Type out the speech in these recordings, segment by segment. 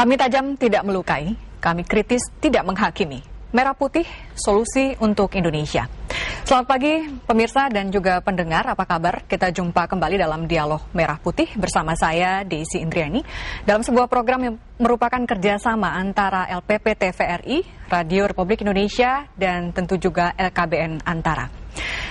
Kami tajam tidak melukai, kami kritis tidak menghakimi. Merah Putih, solusi untuk Indonesia. Selamat pagi pemirsa dan juga pendengar, apa kabar? Kita jumpa kembali dalam Dialog Merah Putih bersama saya, Desi Indriani, dalam sebuah program yang merupakan kerjasama antara LPP TVRI, Radio Republik Indonesia, dan tentu juga LKBN Antara.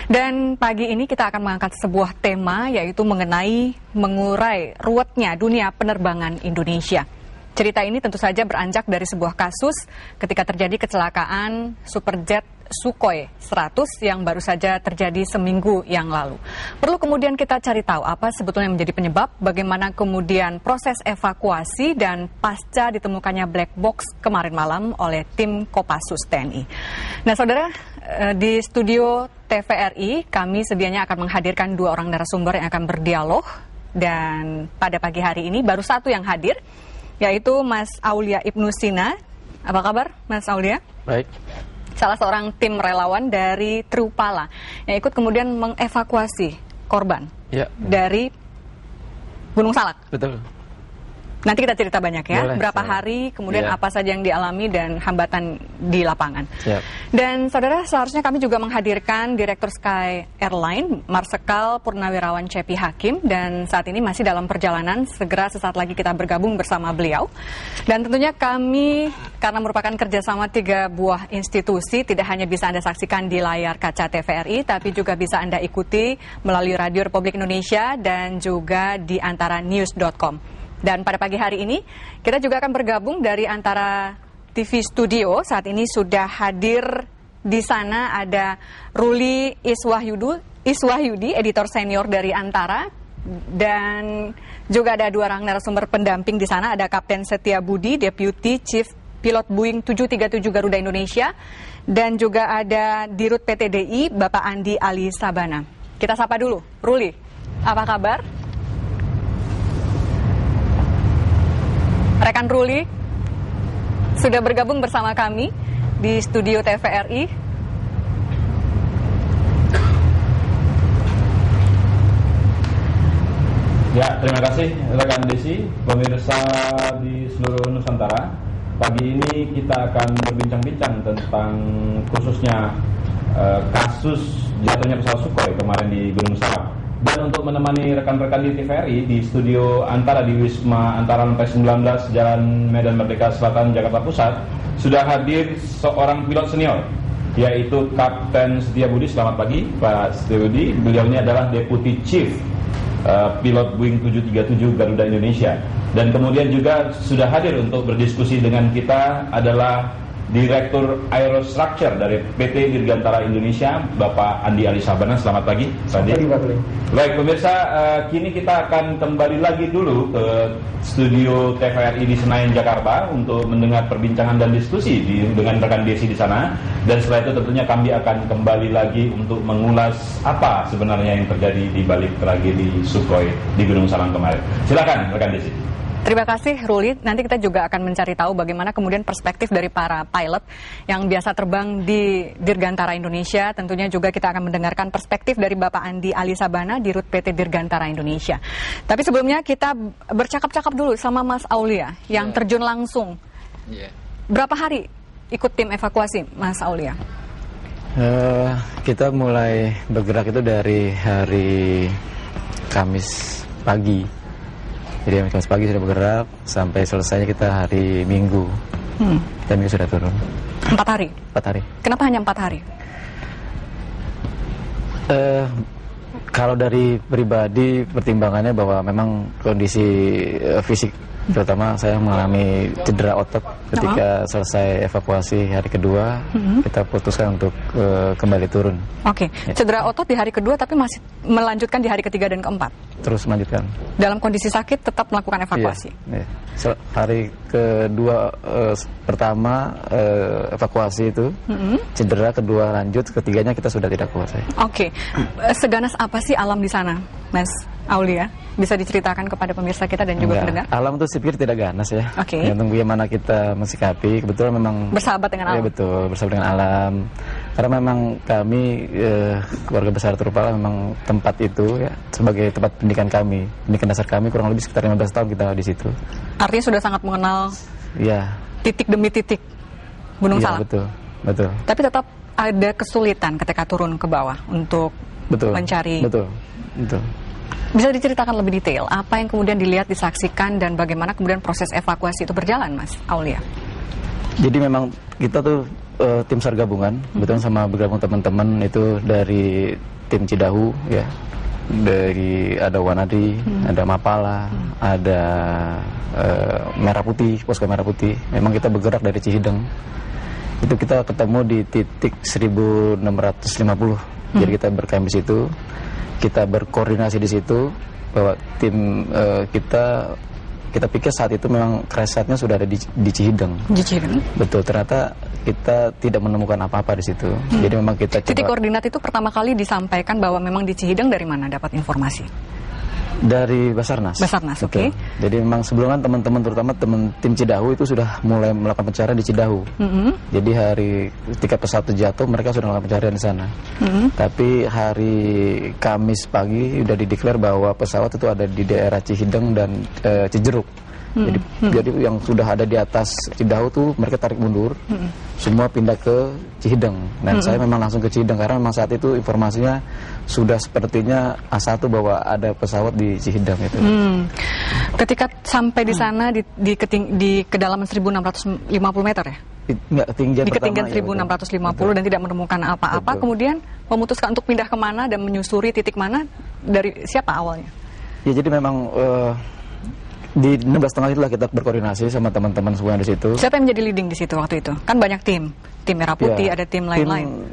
Dan pagi ini kita akan mengangkat sebuah tema, yaitu mengenai mengurai ruwetnya dunia penerbangan Indonesia. Cerita ini tentu saja beranjak dari sebuah kasus ketika terjadi kecelakaan Superjet Sukhoi 100 yang baru saja terjadi seminggu yang lalu. Perlu kemudian kita cari tahu apa sebetulnya menjadi penyebab, bagaimana kemudian proses evakuasi dan pasca ditemukannya black box kemarin malam oleh tim Kopassus TNI. Nah saudara, di studio TVRI kami sedianya akan menghadirkan 2 orang narasumber yang akan berdialog. Dan pada pagi hari ini baru 1 yang hadir, yaitu Mas Aulia Ibnu Sina. Apa kabar Mas Aulia? Baik. Salah seorang tim relawan dari Trupala yang ikut kemudian mengevakuasi korban dari Gunung Salak. Betul. Nanti kita cerita banyak ya, boleh, berapa hari, kemudian apa saja yang dialami dan hambatan di lapangan. Siap. Dan saudara, seharusnya kami juga menghadirkan Direktur Sky Airline, Marsikal Purnawirawan Cepi Hakim, dan saat ini masih dalam perjalanan, segera sesaat lagi kita bergabung bersama beliau. Dan tentunya kami, karena merupakan kerjasama 3 buah institusi, tidak hanya bisa Anda saksikan di layar kaca TVRI, tapi juga bisa Anda ikuti melalui Radio Republik Indonesia dan juga di antaranews.com. Dan pada pagi hari ini, kita juga akan bergabung dari Antara TV Studio. Saat ini sudah hadir di sana ada Ruli Iswahyudi, editor senior dari Antara. Dan juga ada 2 orang narasumber pendamping di sana. Ada Kapten Setia Budi, Deputy Chief Pilot Boeing 737 Garuda Indonesia. Dan juga ada Dirut PTDI, Bapak Andi Ali Sabana. Kita sapa dulu, Ruli, apa kabar? Rekan Ruli sudah bergabung bersama kami di studio TVRI. Ya, terima kasih rekan Desi, pemirsa di seluruh Nusantara. Pagi ini kita akan berbincang-bincang tentang khususnya kasus jatuhnya pesawat Sukhoi kemarin di Gunung Salak. Dan untuk menemani rekan-rekan di TVRI di studio Antara di Wisma Antara lantai 19 Jalan Medan Merdeka Selatan, Jakarta Pusat, sudah hadir seorang pilot senior, yaitu Kapten Setia Budi. Selamat pagi Pak Setia Budi. Beliau ini adalah Deputy Chief Pilot Boeing 737 Garuda Indonesia. Dan kemudian juga sudah hadir untuk berdiskusi dengan kita adalah Direktur Aerostructure dari PT Dirgantara Indonesia, Bapak Andi Ali Sabana. Selamat pagi, Pak Andi. Baik, pemirsa, kini kita akan kembali lagi dulu ke studio TVRI di Senayan, Jakarta untuk mendengar perbincangan dan diskusi dengan rekan Desi di sana. Dan setelah itu tentunya kami akan kembali lagi untuk mengulas apa sebenarnya yang terjadi di balik tragedi Sukhoi di Gunung Salak kemarin. Silakan, rekan Desi. Terima kasih Ruli, nanti kita juga akan mencari tahu bagaimana kemudian perspektif dari para pilot yang biasa terbang di Dirgantara Indonesia. Tentunya juga kita akan mendengarkan perspektif dari Bapak Andi Ali Sabana, Dirut PT Dirgantara Indonesia. Tapi sebelumnya kita bercakap-cakap dulu sama Mas Aulia yang terjun langsung. Berapa hari ikut tim evakuasi Mas Aulia? Kita mulai bergerak itu dari hari Kamis pagi. Jadi Kamis pagi sudah bergerak sampai selesainya kita hari Minggu. Dan Minggu sudah turun. 4 hari? 4 hari. Kenapa hanya 4 hari? Kalau dari pribadi pertimbangannya bahwa memang kondisi fisik, terutama saya mengalami cedera otot ketika selesai evakuasi hari kedua, kita putuskan untuk kembali turun. Oke, cedera otot di hari kedua tapi masih melanjutkan di hari ketiga dan keempat? Terus melanjutkan. Dalam kondisi sakit tetap melakukan evakuasi? Iya. Hari kedua pertama evakuasi itu, cedera, kedua lanjut, ketiganya kita sudah tidak kuasai. Oke, seganas apa sih alam di sana, Mas Aulia? Bisa diceritakan kepada pemirsa kita dan juga pendengar? Alam itu saya pikir tidak ganas ya. Oke. Tergantung bagaimana kita mensikapi. Kebetulan memang bersahabat dengan alam. Ya betul, bersahabat dengan alam. Karena memang kami keluarga besar Trupala memang tempat itu ya sebagai tempat pendidikan kami, pendidikan dasar kami kurang lebih sekitar 15 tahun kita di situ. Artinya sudah sangat mengenal Ya. Titik demi titik Gunung Ya, Salak. betul. Tapi tetap ada kesulitan ketika turun ke bawah untuk mencari. Betul. Bisa diceritakan lebih detail apa yang kemudian dilihat, disaksikan, dan bagaimana kemudian proses evakuasi itu berjalan, Mas Aulia? Jadi memang kita tuh tim SAR gabungan, betul, sama bergabung teman-teman itu dari tim Cidahu, ya, dari ada Wanadi, ada Mapala, ada Merah Putih, posko Merah Putih. Memang kita bergerak dari Cihideng. Itu kita ketemu di titik 1650. Jadi kita berkemp di situ. Kita berkoordinasi di situ bahwa tim kita pikir saat itu memang crash-site-nya sudah ada di Cihideng. Di Cihideng. Betul, ternyata kita tidak menemukan apa-apa di situ. Jadi memang kita titik koordinat itu pertama kali disampaikan bahwa memang di Cihideng, dari mana dapat informasi? Dari Basarnas. Basarnas, oke. Jadi memang sebelumnya teman-teman, terutama tim Cidahu itu sudah mulai melakukan pencarian di Cidahu. Jadi ketika pesawat jatuh mereka sudah melakukan pencarian di sana. Tapi hari Kamis pagi sudah dideklar bahwa pesawat itu ada di daerah Cihideng dan Cijeruk. Jadi yang sudah ada di atas Cidahu tuh mereka tarik mundur, semua pindah ke Cihideng. Dan saya memang langsung ke Cihideng karena memang saat itu informasinya sudah sepertinya A1 bahwa ada pesawat di Cihideng itu. Ketika sampai di sana di kedalaman 1650 meter ya? Enggak, ketinggian di ketinggian pertama, 1650 dan tidak menemukan apa-apa, kemudian memutuskan untuk pindah kemana dan menyusuri titik mana, dari siapa awalnya? Ya jadi memang di 16.30 itulah kita berkoordinasi sama teman-teman semua di situ. Siapa yang menjadi leading di situ waktu itu? Kan banyak tim Merah Putih, ada tim lain-lain.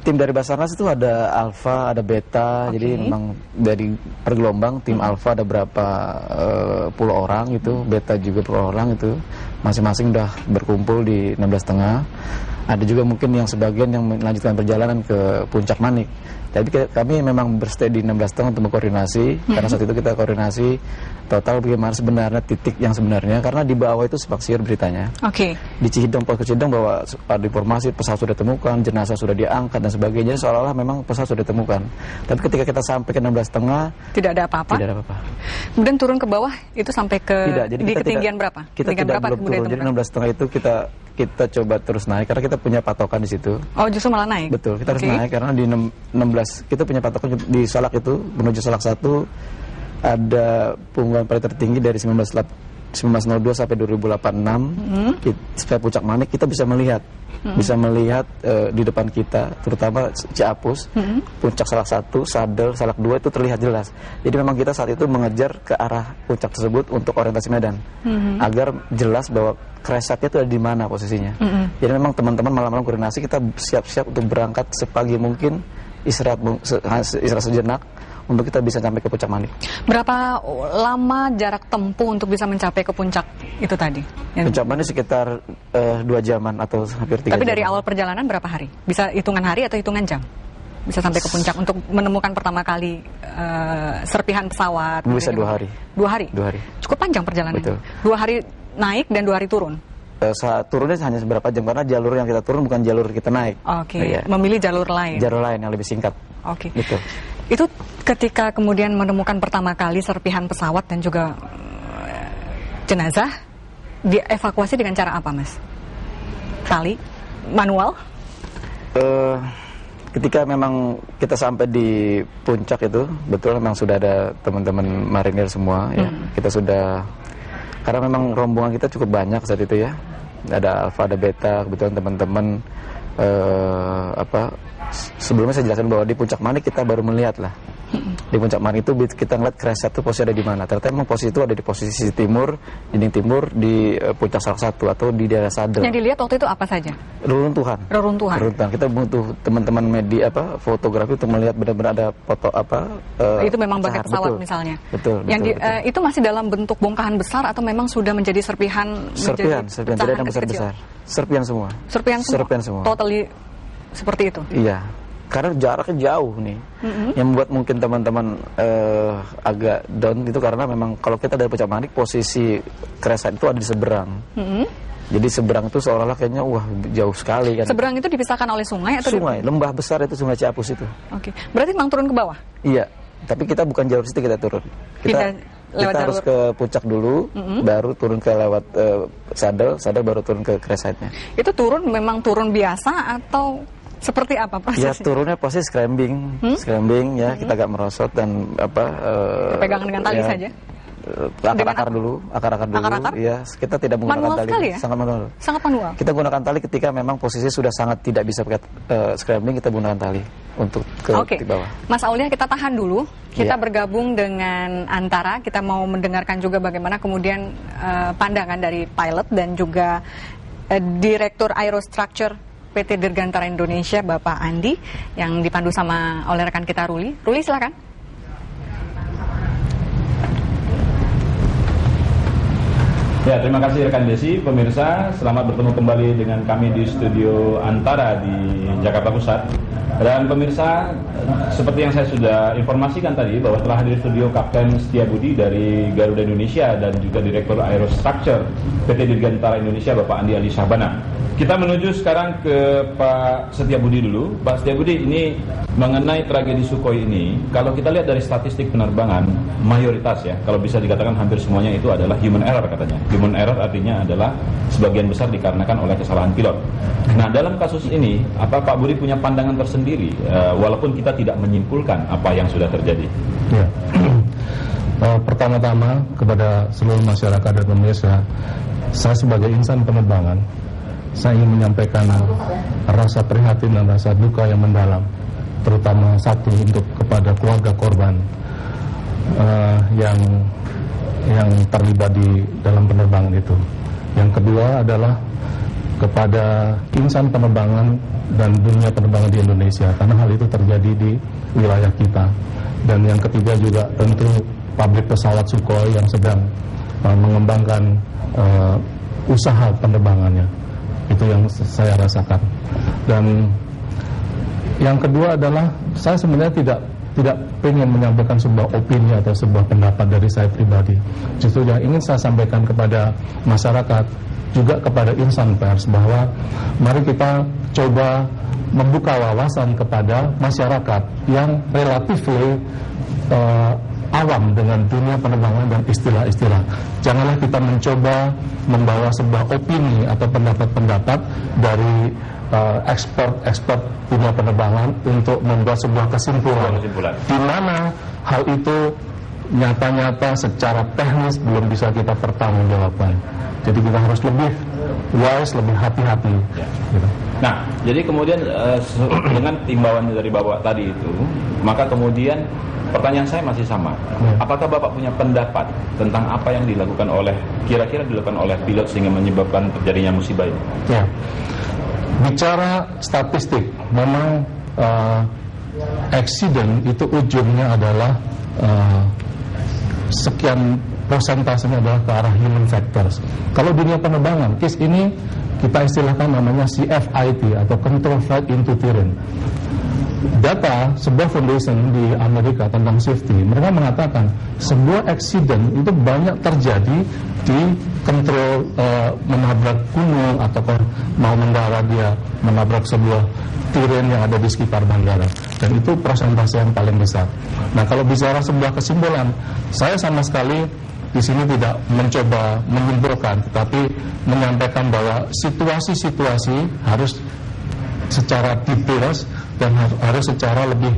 Tim dari Basarnas itu ada Alpha, ada Beta, jadi memang dari per gelombang tim Alpha ada berapa puluh orang itu, Beta juga puluh orang itu, masing-masing udah berkumpul di 16.30. Ada juga mungkin yang sebagian yang melanjutkan perjalanan ke Puncak Manik. Tapi kami memang berstay di 16.30 untuk berkoordinasi, karena saat itu kita koordinasi total bagaimana sebenarnya titik yang sebenarnya, karena di bawah itu simpang siur beritanya. Di Cihideng, posko Cihideng bahwa ada informasi pesawat sudah ditemukan, jenazah sudah diangkat dan sebagainya, seolah-olah memang pesawat sudah ditemukan. Tapi ketika kita sampai ke 16.30 tidak ada apa-apa. Kemudian turun ke bawah itu sampai ke di ketinggian berapa? Kita tidak belum turun. Jadi 16.30 itu kita coba terus naik karena kita punya patokan di situ. Oh, justru malah naik. Betul, kita harus naik karena di 16 kita punya patokan di Salak itu menuju Salak 1 ada punggungan paling tertinggi dari 1902 sampai 2086. Sampai Puncak Manik kita bisa melihat di depan kita, terutama Ciapus, Puncak Salak 1, Sadel, Salak 2 itu terlihat jelas. Jadi memang kita saat itu mengejar ke arah puncak tersebut untuk orientasi medan, agar jelas bahwa crash site-nya itu ada di mana posisinya. Jadi memang teman-teman malam-malam koordinasi, kita siap-siap untuk berangkat sepagi mungkin, istirahat sejenak untuk kita bisa sampai ke Puncak Manik. Berapa lama jarak tempuh untuk bisa mencapai ke puncak itu tadi? Puncak Manik sekitar 2 jaman atau hampir 3 jam. Tapi dari awal perjalanan berapa hari? Bisa hitungan hari atau hitungan jam? Bisa sampai ke puncak untuk menemukan pertama kali serpihan pesawat? Bisa 2 hari. 2 hari? 2 hari. Cukup panjang perjalanannya. Betul. 2 hari naik dan 2 hari turun? Saat turunnya hanya seberapa jam, karena jalur yang kita turun bukan jalur kita naik. Memilih jalur lain. Jalur lain yang lebih singkat. Gitu. Itu ketika kemudian menemukan pertama kali serpihan pesawat dan juga jenazah, dievakuasi dengan cara apa, Mas? Tali? Manual? Ketika memang kita sampai di puncak itu, betul memang sudah ada teman-teman marinir semua ya. Kita sudah, karena memang rombongan kita cukup banyak saat itu ya. Ada Alpha, ada Beta, kebetulan teman-teman sebelumnya saya jelaskan bahwa di Puncak Manik kita baru melihat lah. Di Puncak Manik itu kita ngeliat crash site itu posisi ada di mana. Ternyata memang posisi itu ada di posisi timur, dinding timur di Puncak Salak 1 atau di daerah Sadel. Yang dilihat waktu itu apa saja? Reruntuhan. Kita butuh teman-teman media fotografi untuk melihat benar-benar ada foto itu memang bagian pesawat misalnya. Betul. Itu masih dalam bentuk bongkahan besar atau memang sudah menjadi serpihan? Serpihan tidak ada besar-besar. Serpihan semua. Totally seperti itu. Iya. Karena jaraknya jauh nih, yang membuat mungkin teman-teman agak down itu karena memang kalau kita dari Puncak Manik posisi crash site itu ada di seberang. Jadi seberang itu seolah-olah kayaknya jauh sekali kan. Seberang itu dipisahkan oleh sungai atau sungai, lembah besar itu, Sungai Ciapus itu. Berarti memang turun ke bawah? Iya, tapi kita bukan jalur situ kita turun. Kita kita harus ke puncak dulu, baru turun ke lewat saddle baru turun ke crash site-nya. Itu memang turun biasa atau seperti apa prosesnya? Ya turunnya pasti scrambling ya, kita agak merosot dan pegangan dengan tali saja. Akar-akar dulu, ya kita tidak menggunakan manual tali, sekali ya? Sangat manual. Kita gunakan tali ketika memang posisi sudah sangat tidak bisa pakai scrambling, kita gunakan tali untuk ke bawah. Mas Aulia, kita tahan dulu, kita bergabung dengan Antara, kita mau mendengarkan juga bagaimana kemudian pandangan dari pilot dan juga Direktur Aerostructure PT Dirgantara Indonesia, Bapak Andi, yang dipandu oleh rekan kita Ruli. Ruli, silakan. Ya, terima kasih rekan Desi. Pemirsa, selamat bertemu kembali dengan kami di studio Antara di Jakarta Pusat. Dan pemirsa, seperti yang saya sudah informasikan tadi, bahwa telah hadir studio Kapten Setiabudi dari Garuda Indonesia dan juga Direktur Aerostructure PT Dirgantara Indonesia, Bapak Andi Ali Syahbana. Kita menuju sekarang ke Pak Setiabudi dulu. Pak Setiabudi, ini mengenai tragedi Sukhoi ini, kalau kita lihat dari statistik penerbangan, mayoritas ya, kalau bisa dikatakan hampir semuanya itu adalah human error katanya. Human error artinya adalah sebagian besar dikarenakan oleh kesalahan pilot. Nah, dalam kasus ini, apa Pak Budi punya pandangan tersendiri, walaupun kita tidak menyimpulkan apa yang sudah terjadi? Ya. Pertama-tama kepada seluruh masyarakat dan pemirsa, saya sebagai insan penerbangan, saya ingin menyampaikan rasa prihatin dan rasa duka yang mendalam, terutama satu untuk kepada keluarga korban yang terlibat di dalam penerbangan itu. Yang kedua adalah kepada insan penerbangan dan dunia penerbangan di Indonesia, karena hal itu terjadi di wilayah kita. Dan yang ketiga juga tentu pabrik pesawat Sukhoi yang sedang mengembangkan usaha penerbangannya. Itu yang saya rasakan. Dan yang kedua adalah saya sebenarnya tidak ingin menyampaikan sebuah opini atau sebuah pendapat dari saya pribadi. Justru yang ingin saya sampaikan kepada masyarakat, juga kepada insan pers, bahwa mari kita coba membuka wawasan kepada masyarakat yang relatif awam dengan dunia penerbangan dan istilah-istilah. Janganlah kita mencoba membawa sebuah opini atau pendapat-pendapat dari expert dunia penerbangan untuk membuat sebuah kesimpulan. Di mana hal itu nyata-nyata secara teknis belum bisa kita pertanggungjawabkan. Jadi kita harus lebih wise, lebih hati-hati. Ya. Gitu. Nah, jadi kemudian dengan imbauan dari Bapak tadi itu, maka kemudian pertanyaan saya masih sama. Apakah Bapak punya pendapat tentang apa yang kira-kira dilakukan oleh pilot sehingga menyebabkan terjadinya musibah ini? Ya. Bicara statistik, memang accident itu ujungnya adalah sekian persentasenya adalah ke arah human factors. Kalau dunia penerbangan, case ini kita istilahkan namanya CFIT atau Control Flight into Terrain. Data sebuah foundation di Amerika tentang safety, mereka mengatakan sebuah accident itu banyak terjadi di kontrol menabrak gunung ataupun mau mendarat dia menabrak sebuah terrain yang ada di sekitar bandara, dan itu persentase yang paling besar. Nah, kalau bicara sebuah kesimpulan, saya sama sekali di sini tidak mencoba menyimpulkan, tetapi menyampaikan bahwa situasi-situasi harus secara detail dan harus secara lebih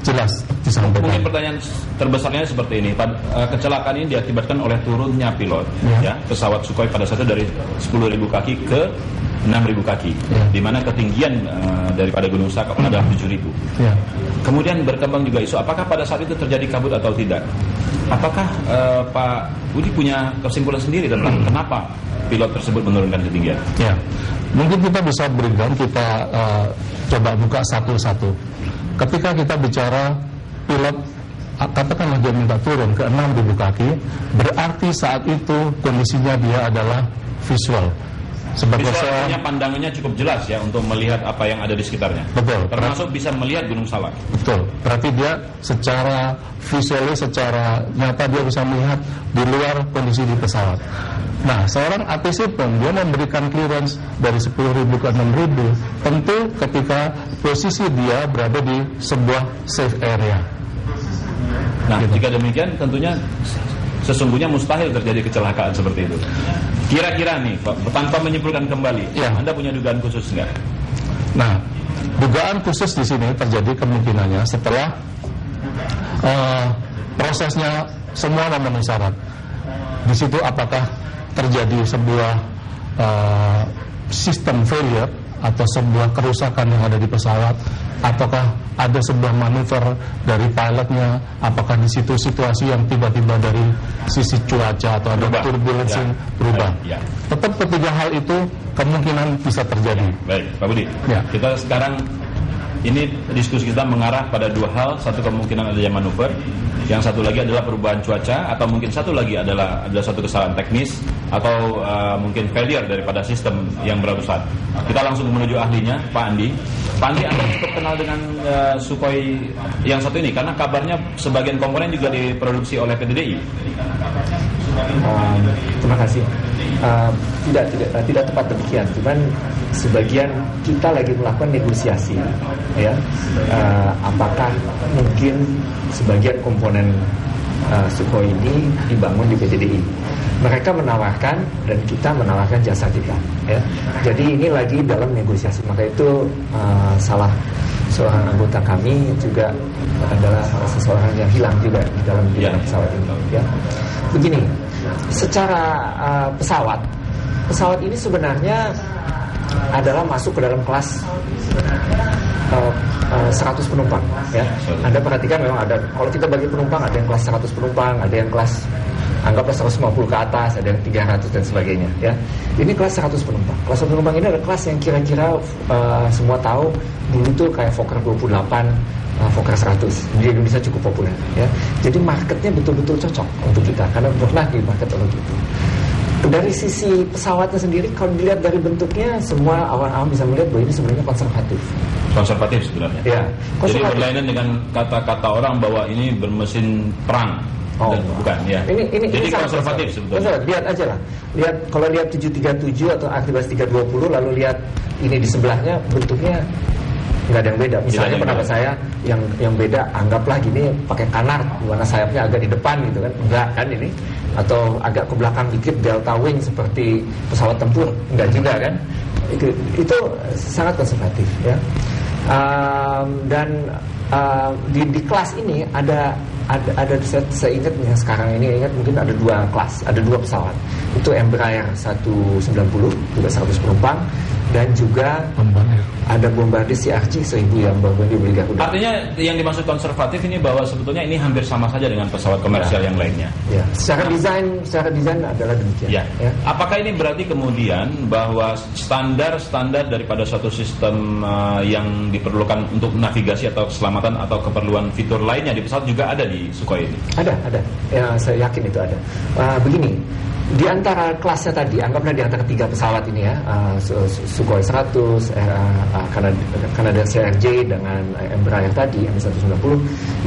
jelas disampaikan. Mungkin pertanyaan terbesarnya seperti ini. Kecelakaan ini diakibatkan oleh turunnya pilot, ya, pesawat Sukhoi pada saat itu dari 10.000 kaki ke 6.000 kaki, di mana ketinggian daripada Gunung Saka adalah 7.000. Kemudian berkembang juga isu apakah pada saat itu terjadi kabut atau tidak. Apakah Pak Budi punya kesimpulan sendiri tentang kenapa pilot tersebut menurunkan ketinggian? Ya, mungkin kita bisa breakdown, kita coba buka satu-satu. Ketika kita bicara pilot, katakanlah dia minta turun ke 6.000 kaki, berarti saat itu kondisinya dia adalah visual. Sebagai visualnya pandangannya cukup jelas ya untuk melihat apa yang ada di sekitarnya. Betul. Termasuk bisa melihat Gunung Salak. Betul. Berarti dia secara visualnya, secara nyata dia bisa melihat di luar kondisi di pesawat. Nah, seorang ATC pun dia memberikan clearance dari 10.000 ke 6.000, tentu ketika posisi dia berada di sebuah safe area. Nah, jika demikian tentunya sesungguhnya mustahil terjadi kecelakaan seperti itu. Kira-kira nih, Pak, tanpa menyimpulkan kembali, Anda punya dugaan khusus nggak? Nah, dugaan khusus di sini terjadi kemungkinannya setelah prosesnya semua memenuhi syarat. Di situ apakah terjadi sebuah sistem failure atau sebuah kerusakan yang ada di pesawat, ataukah ada sebuah manuver dari pilotnya, apakah di situ situasi yang tiba-tiba dari sisi cuaca atau ada turbulensi berubah. Tetap ketiga hal itu kemungkinan bisa terjadi. Baik, Pak Budi. Kita sekarang ini diskusi kita mengarah pada dua hal. Satu, kemungkinan adanya manuver. Yang satu lagi adalah perubahan cuaca, atau mungkin satu lagi adalah satu kesalahan teknis, atau mungkin failure daripada sistem yang berurusan. Kita langsung menuju ahlinya, Pak Andi. Pak Andi, Anda cukup kenal dengan Sukhoi yang satu ini, karena kabarnya sebagian komponen juga diproduksi oleh PTDI. Terima kasih. Tidak tepat demikian. Cuman sebagian kita lagi melakukan negosiasi, ya. Apakah mungkin sebagian komponen Sukhoi ini dibangun di PTDI? Mereka menawarkan dan kita menawarkan jasa kita, ya. Jadi ini lagi dalam negosiasi. Maka itu salah seorang anggota kami juga adalah seseorang yang hilang juga di dalam pesawat ini, ya. Begini, secara pesawat ini sebenarnya adalah masuk ke dalam kelas 100 penumpang, ya. Anda perhatikan memang ada, kalau kita bagi penumpang, ada yang kelas 100 penumpang, ada yang kelas anggaplah 150 ke atas, ada yang 300 dan sebagainya, ya. Ini kelas 100 penumpang. Kelas 100 penumpang ini adalah kelas yang kira-kira semua tahu dulu tuh kayak Fokker 28, Fokker 100 di Indonesia cukup populer, ya. Jadi marketnya betul-betul cocok untuk kita karena pernah di market untuk itu. Dari sisi pesawatnya sendiri, kalau dilihat dari bentuknya, semua awam bisa melihat bahwa ini sebenarnya konservatif. Konservatif sebenarnya. Ya. Jadi berlainan dengan kata-kata orang bahwa ini bermesin perang. Dan bukan, ya. Jadi konservatif sebetulnya. Lihat aja lah. Kalau lihat 737 atau Actibus 320, lalu lihat ini di sebelahnya, bentuknya nggak ada yang beda. Misalnya pendapat saya yang beda, anggaplah gini, pakai kanar, warna sayapnya agak di depan gitu kan, enggak kan ini, atau agak ke belakang dikit delta wing seperti pesawat tempur, enggak juga kan. Itu sangat konservatif, ya. Di kelas ini ada saya ingat yang sekarang ini mungkin ada dua kelas, ada dua pesawat. Itu Embraer 190 juga 100 penumpang, dan juga ada Bombardier CRJ 1000 yang baru dibeli Garuda. Artinya yang dimaksud konservatif ini bahwa sebetulnya ini hampir sama saja dengan pesawat komersial yang lainnya. Ya, secara desain adalah demikian. Ya. Ya. Apakah ini berarti kemudian bahwa standar daripada suatu sistem yang diperlukan untuk navigasi atau keselamatan atau keperluan fitur lainnya di pesawat juga ada di Sukhoi ini? Ada. Ya, saya yakin itu ada. Begini, di antara kelasnya tadi, anggaplah di antara tiga pesawat ini, ya, Sukhoi 100, Canadair CRJ dengan Embraer tadi yang 190,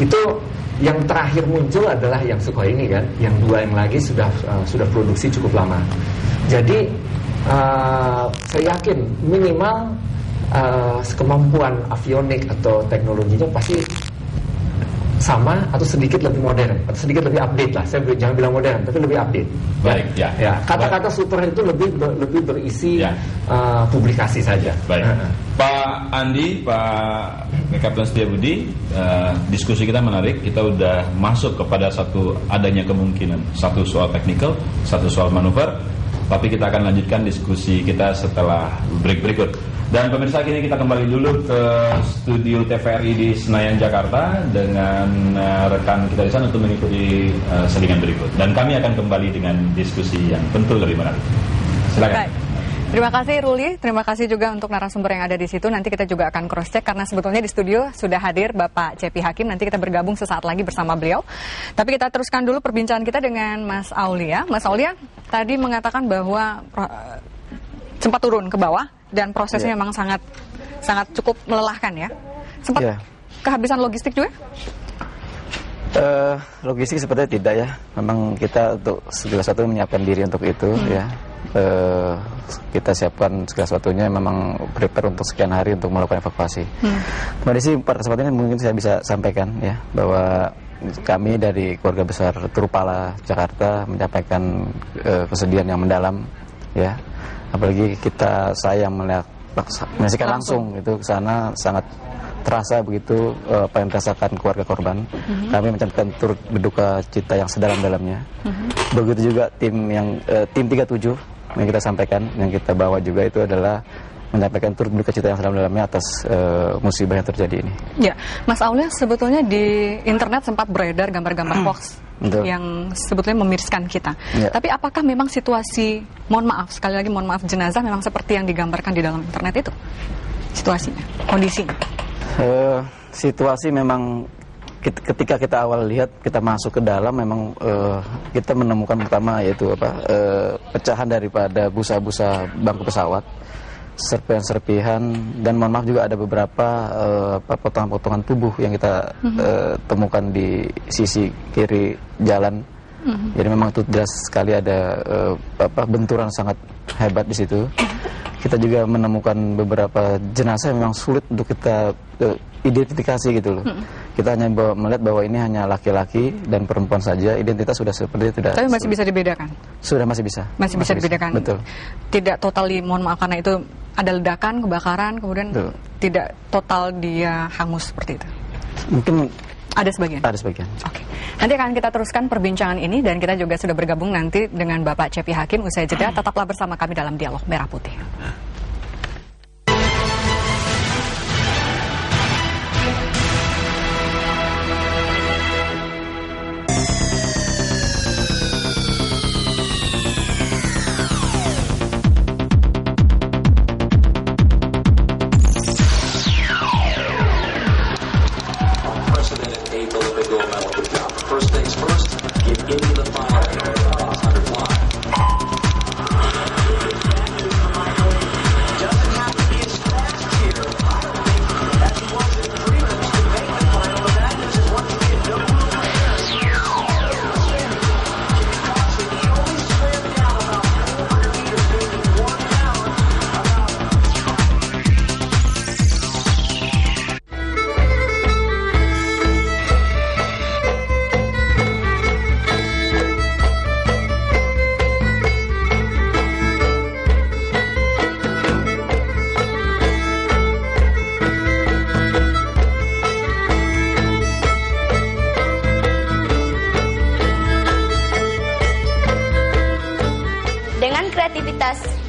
itu yang terakhir muncul adalah yang Sukhoi ini kan, yang dua yang lagi sudah produksi cukup lama. Jadi saya yakin minimal kemampuan avionik atau teknologinya pasti sama atau sedikit lebih modern atau sedikit lebih update lah. Saya jangan bilang modern, tapi lebih update. Baik, ya. Kata-kata super itu lebih berisi publikasi saja. Baik. Pak Andi, Pak Kapten Setiabudi, diskusi kita menarik. Kita udah masuk kepada satu adanya kemungkinan, satu soal teknikal, satu soal manuver. Tapi kita akan lanjutkan diskusi kita setelah break berikut. Dan pemirsa, kini kita kembali dulu ke studio TVRI di Senayan, Jakarta dengan rekan kita di sana untuk mengikuti selingan berikut. Dan kami akan kembali dengan diskusi yang tentu lebih menarik. Silakan. Baik. Terima kasih Ruli, terima kasih juga untuk narasumber yang ada di situ. Nanti kita juga akan cross check karena sebetulnya di studio sudah hadir Bapak Cepi Hakim. Nanti kita bergabung sesaat lagi bersama beliau. Tapi kita teruskan dulu perbincangan kita dengan Mas Aulia. Mas Aulia tadi mengatakan bahwa sempat turun ke bawah dan prosesnya memang sangat cukup melelahkan, ya. Sempat kehabisan logistik juga? Logistik sepertinya tidak, ya. Memang kita untuk segala sesuatu menyiapkan diri untuk itu, ya. Kita siapkan segala sesuatunya, memang prepare untuk sekian hari untuk melakukan evakuasi. Kemudian sih pada kesempatan ini mungkin saya bisa sampaikan, ya, bahwa kami dari keluarga besar Turupala Jakarta menyampaikan kesedihan yang mendalam, ya. Apalagi saya menyaksikan langsung itu ke sana, sangat terasa begitu apa yang dirasakan keluarga korban. Kami menyampaikan turut berduka cita yang sedalam-dalamnya. Begitu juga tim 37 yang kita sampaikan, yang kita bawa juga itu adalah menyampaikan turut berduka cita yang sedalam-dalamnya atas musibah yang terjadi ini. Ya, Mas Aulia, sebetulnya di internet sempat beredar gambar-gambar hoax yang sebetulnya memiriskan kita. Ya. Tapi apakah memang situasi, sekali lagi mohon maaf, jenazah memang seperti yang digambarkan di dalam internet itu? Situasinya, kondisinya? Situasi memang ketika kita awal lihat, kita masuk ke dalam, memang kita menemukan pertama yaitu pecahan daripada busa-busa bangku pesawat, serpihan-serpihan, dan mohon maaf juga ada beberapa potongan-potongan tubuh yang kita temukan di sisi kiri jalan. Jadi memang itu jelas sekali ada benturan sangat hebat di situ. Kita juga menemukan beberapa jenazah yang memang sulit untuk kita identifikasi gitu loh. Kita hanya melihat bahwa ini hanya laki-laki dan perempuan saja, identitas sudah seperti itu. Tapi masih bisa dibedakan? Sudah masih bisa. Masih bisa dibedakan? Betul. Tidak totally, mohon maaf karena itu ada ledakan, kebakaran, kemudian tidak total dia hangus seperti itu? Mungkin ada sebagian? Ada sebagian. Oke. Nanti akan kita teruskan perbincangan ini, dan kita juga sudah bergabung nanti dengan Bapak Cepi Hakim usai jeda. Tetaplah bersama kami dalam Dialog Merah Putih.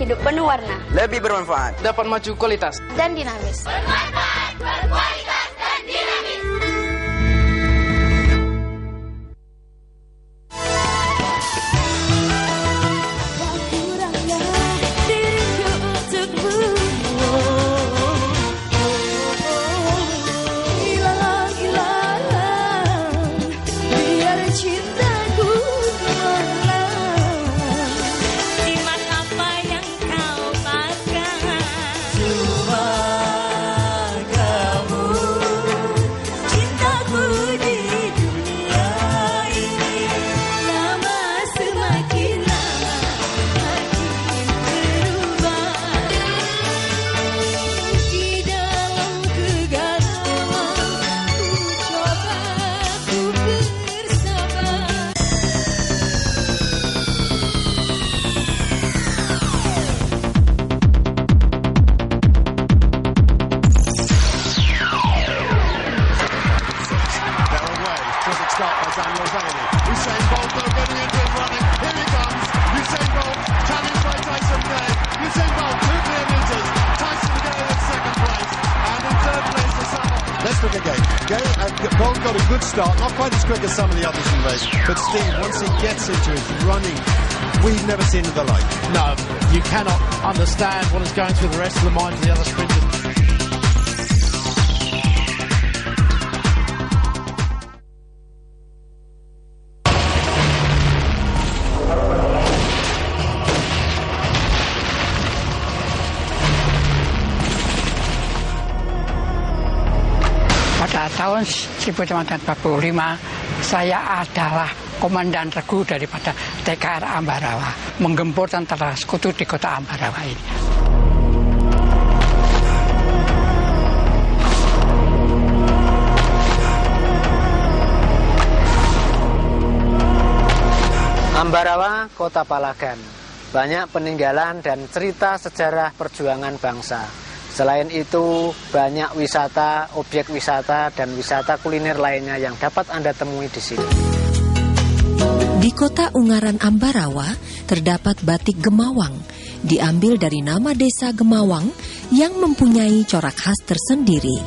Hidup penuh warna, lebih bermanfaat, dapat maju kualitas dan dinamis. Bermanfaat, berkualitas dan dinamis. Bolt got a good start, not quite as quick as some of the others in the race, but Steve, once he gets into it, running, we've never seen the like. No, you cannot understand what is going through the rest of the minds of the other sprinters. Pada tahun 1945, saya adalah komandan regu daripada TKR Ambarawa, menggempur tentara sekutu di kota Ambarawa ini. Ambarawa, Kota Palagan, banyak peninggalan dan cerita sejarah perjuangan bangsa. Selain itu, banyak wisata, objek wisata, dan wisata kuliner lainnya yang dapat Anda temui di sini. Di Kota Ungaran Ambarawa, terdapat batik Gemawang, diambil dari nama desa Gemawang yang mempunyai corak khas tersendiri.